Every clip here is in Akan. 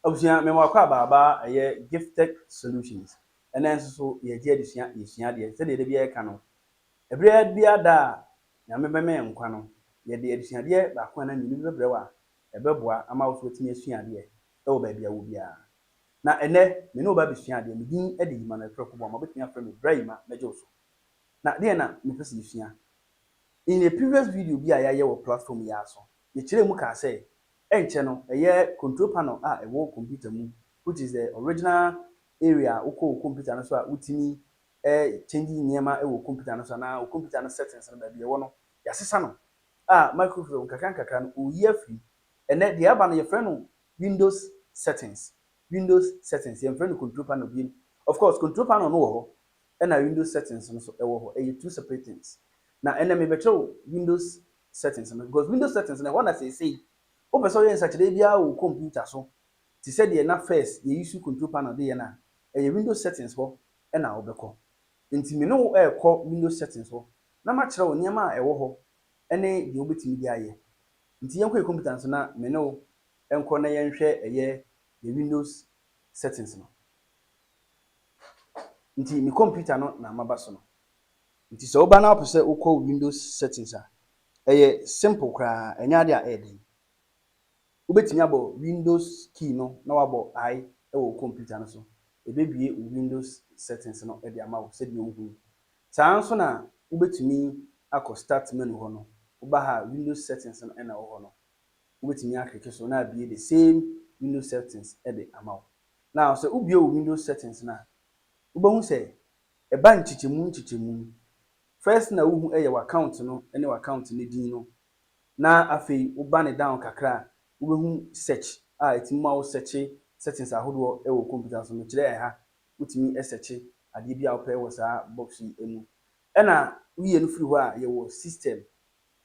Obusua me wakwa baba eye gifted solutions. Ena nso so ye je adusua yesua de se de bia eka no. Ebre bia da na me be me nkwa no. Ye de adusua de ba kwa na nyini bebre wa ebeboa ama wo so timi asua de e wo ba bia wo bia. Na ene me no ba besua de me din e de yima na treko bo ma betumi afre me brayima meje so. Na de na me pese yesua. In a previous video bi a ya ye wo platform ya so. Ye kire mu ka say enche no eye control panel a ewo computer mu, which is the original area uko computer no so a utimi changing nyema ewo computer no so na o computer no settings no ba bi ewo no ya sesa no microphone kakra no o ye free ene de aba no ye friend no Windows settings ye friend no control panel bi. Of course control panel no wo ho na Windows settings no so ewo ho two separate things. Na ene me becho Windows settings no, because Windows settings na one say o person yen search dey bia o computer so ti say de na first ye use control panel dey na Windows settings ho e na obekọ nti me no ekọ Windows settings ho na ma kire o niam a ewo ho ene de obetimi di aye nti yen kọ computer so na me no enko na yen hwẹ ye Windows settings no nti mi computer no na maba so no nti so oba na opose ukọ Windows settings a simple kra enya de a eden ubetimi abo Windows key no na wabo I ewo computer no so ebebie Windows settings no e de ama wo se de ohu saa nso na ubetimi akọ start menu ho no uba ha Windows settings no e na wo ho no ubetimi akeke so na abie the same Windows settings e de ama wo now so ubie Windows settings na ubahu se e ba nchichemu first na uhu ye account no ene account ne din no na afei uba ne down kakra ubehu search etimma wo search settings ahodo e wo computer so no kire ha utimi search ade bia wo pɛ wo saa box yi emu ena wiye no free ho a ye wo system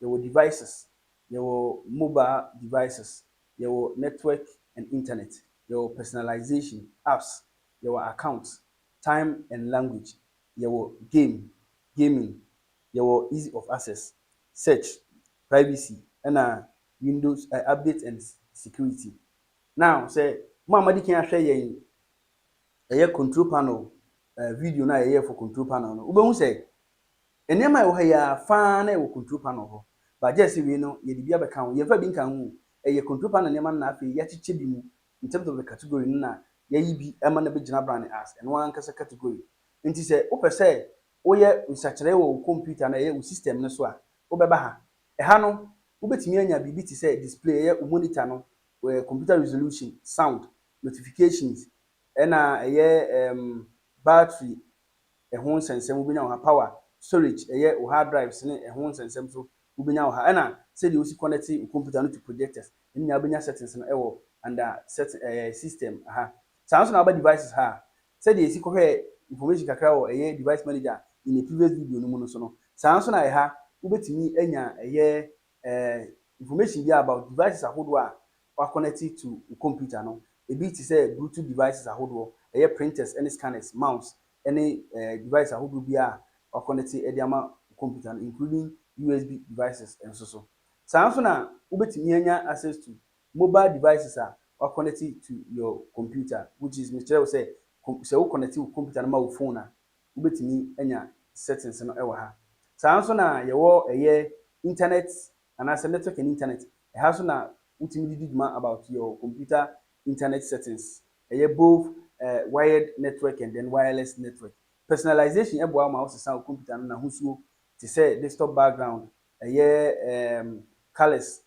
ye wo devices ye wo mobile devices ye wo network and internet ye wo personalization apps ye wo accounts time and language ye wo gaming ye wo easy of access search privacy ena Windows update and security. Now say Muhammad can share yen control panel video na for control panel no ubehu say enema e wo ha ya fa na e control panel ho ba just we no ye bibia be kan ye fa bi kan hu control panel nema na afi ya chiche bi mu in terms of the category na ya yi bi ema na be gina brand as and one kasa category nti say wo pese wo ye usachire wo computer na ye system no so a wo be ba ha ha no ubetimi anya bibi ti say display ye monitor no computer resolution sound notifications ena battery ho nsensem ubenya ho power storage o hard drives ne ho nsensem so ubenya ho ena say the osi connect computer no to projectors enya benya settings no ewo under set system sounds na about devices say the esi kohwe information kakra o device manager in a previous video no mu no so no sounds na ubetimi enya information bi about devices ahodo a wa connect to computer no ebi ti say Bluetooth devices ahodo printers and scanners mouse any device ahodo bi a wa connect ediama computer no including USB devices and so sounds na ubetimi enya access to mobile devices a wa connect to your computer, which is Mr. say we connect to computer na ma phone a ubetimi enya settings no e wa ha sounds na ye wo internet and as a network and internet it has na ultimately demand about your computer internet settings both wired network and then wireless network personalization e boa ma o sesa computer na husuo to say desktop background colors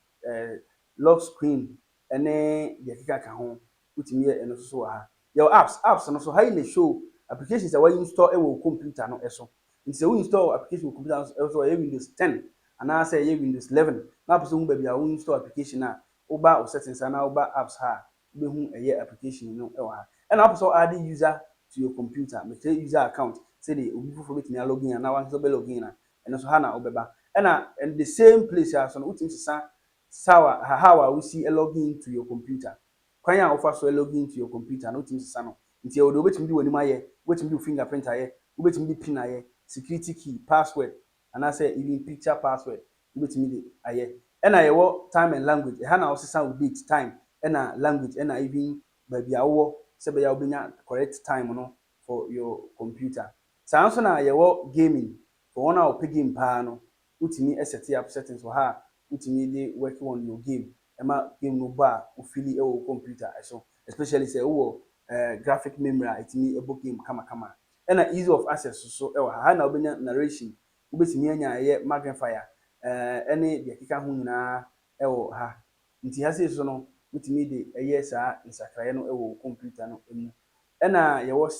lock screen ene de kika ka ho ultimately eno so ha your apps no so how na show applications that we install e wo computer no eso nti we install application wo computer no so Windows 10 and I say Windows 11 na person ba bia we install application na oba o settings na oba apps ha be hu application no e wa ha and also add user to your computer make user account say the obi fofo betimi login na wan so be login na and so ha na obeba and the same place as so utim sesa sawa how we see a login to your computer kwan ya offer so login to your computer na utim sesa no nti e wo do betimi di woni maye betimi di fingerprint aye betimi di pin aye security key password and I say even picture password ubetimi de aye and I time and language ha na osesa with date time and language and even baabi a wowɔ sɛ bɛyɛ a wobɛnya correct time no for your computer. Saa nso na yɛwɔ gaming for wɔn a wɔpɛ game paa no wotumi set up settings wɔ ha a wotumi de work on your game ɛma game no bɔ a wofili ɛwɔ computer so, especially sɛ wowɔ graphic memory a ɛtumi ɛbɔ game kamakama. Ɛna ease of access so ɛwɔ ha na wobɛnya narration, wobɛtumi anya ɛyɛ magnifier ɛne deɛ ɛkeka ho nyinaa ɛwɔ ha. Nti ha sei so no wotumi de ɛyɛ saa nsakraeɛ no ɛwɔ computer no mu. Ɛna yɛwɔ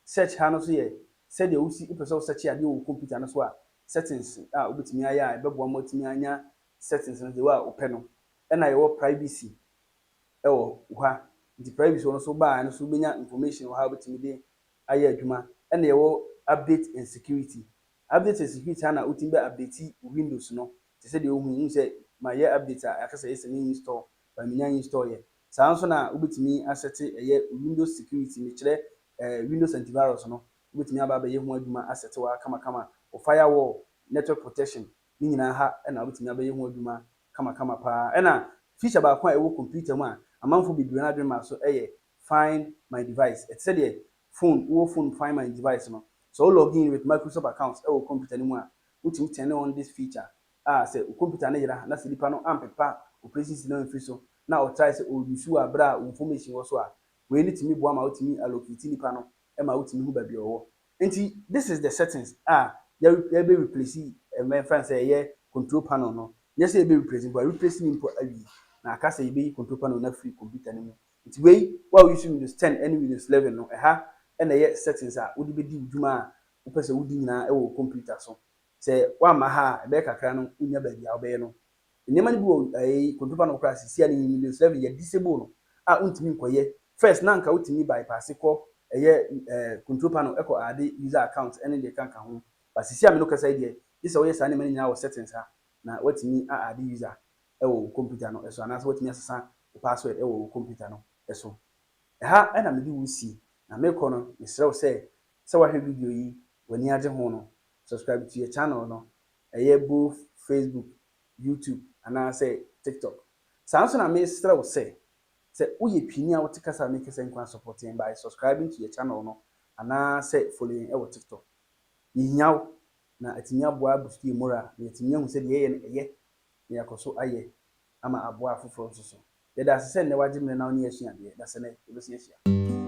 search ha no so yɛ sɛdeɛ wopɛ sɛ wo search adeɛ wɔ computer no so a settings a wobɛtumi ayɛ a ɛbɛboa ma wotumi anya settings no deɛ a wopɛ no. Ɛna yɛwɔ privacy ɛwɔ ha. Nti privacy no so baa no so wobɛnya information wɔ ha wobɛtumi de ayɛ adwuma. Ɛna yɛwɔ update and security. Update and security ha na wotumi bɛ update Windows no te sɛ deɛ wohu sɛ mayɛ update a aka sɛ yɛsɛ ne install ba menya install yɛ. Saa nso na wobɛtumi asɛte ɛyɛ Windows security mekyerɛ Windows antivirus no wobɛtumi aba abɛyɛ ho adwuma asɛte wɔ ha kamakama. O firewall, network protection ne nyinaa ha ɛna wobɛtumi abɛyɛ ho adwuma kamakama paa. Ɛna feature baako a ɛwɔ computer mu a amanfo bebree no adwene ma so ɛyɛ find my device. Ɛte sɛ deɛ phone find my device no. So wo log in with Microsoft account ɛwɔ computer no mu a wotumi turn on this feature a sɛ wo computer no yera na sɛ nipa no ampepa operation system no mfiri so na ɔtry sɛ ɔreduce wɔ abere a information wɔ so a wei ne tumi boa ma wotumi allocate nipa no ɛma wotumi hu baabi a ɔwɔ. Nti this is the settings a yɛbɛ replace ɛmɛfa sɛ ɛyɛ control panel no. Nyɛ sɛ yɛbɛ replace mpo, replace ne mpo awie na aka sɛ yɛbɛyi control panel no afiri computer no mu. Nti wei wo a use Windows 10 ɛne Windows 11 no ɛha ɛna ɛyɛ settings a wode bɛdi dwuma a wopɛ sɛ wodi nyinaa ɛwɔ computer so. Sɛ wamma ha a ɛbɛyɛ kakra no wonya baabi a wobɛyɛ no. Nneɛma no bi wɔ control panel koraa sisi a ne Windows 11 yɛ disable no a wontumi nkɔyɛ. First na nka wotumi bypass kɔ ɛyɛ control panel ɛkɔ ade user account ɛne deɛ kanka ho. But sisi a me no kasa deɛ gye sɛ woyɛ saa nneɛma no nyinaa wɔ settings ha na watumi ade user ɛwɔ computer no ɛso anaasɛ watumi asesa wo password ɛwɔ computer no ɛso. Ɛha ɛna mede wo si na mekɔ no mesrɛ wo sɛ wahwɛ video yi w'ani agye ho no subscribe to your channel no ɛyɛ both Facebook, YouTube anaasɛ TikTok. Saa nso na mesrɛ wo sɛ woyɛ pini a wote kasa mekasa nkwa supporting by subscribing to your channel no anaasɛ following ɛwɔ TikTok. Yɛhia wo na atumi aboa abusua moral na atumi ahu sɛ deɛ yɛyɛ no ɛyɛ na yɛakɔ so ayɛ ama aboa afoforɔ nso so. Yɛda ase sɛ nnɛ wagye mmerɛ na wo ne yɛasua adeɛ da sɛ nɛ yɛbɛsi ahyia.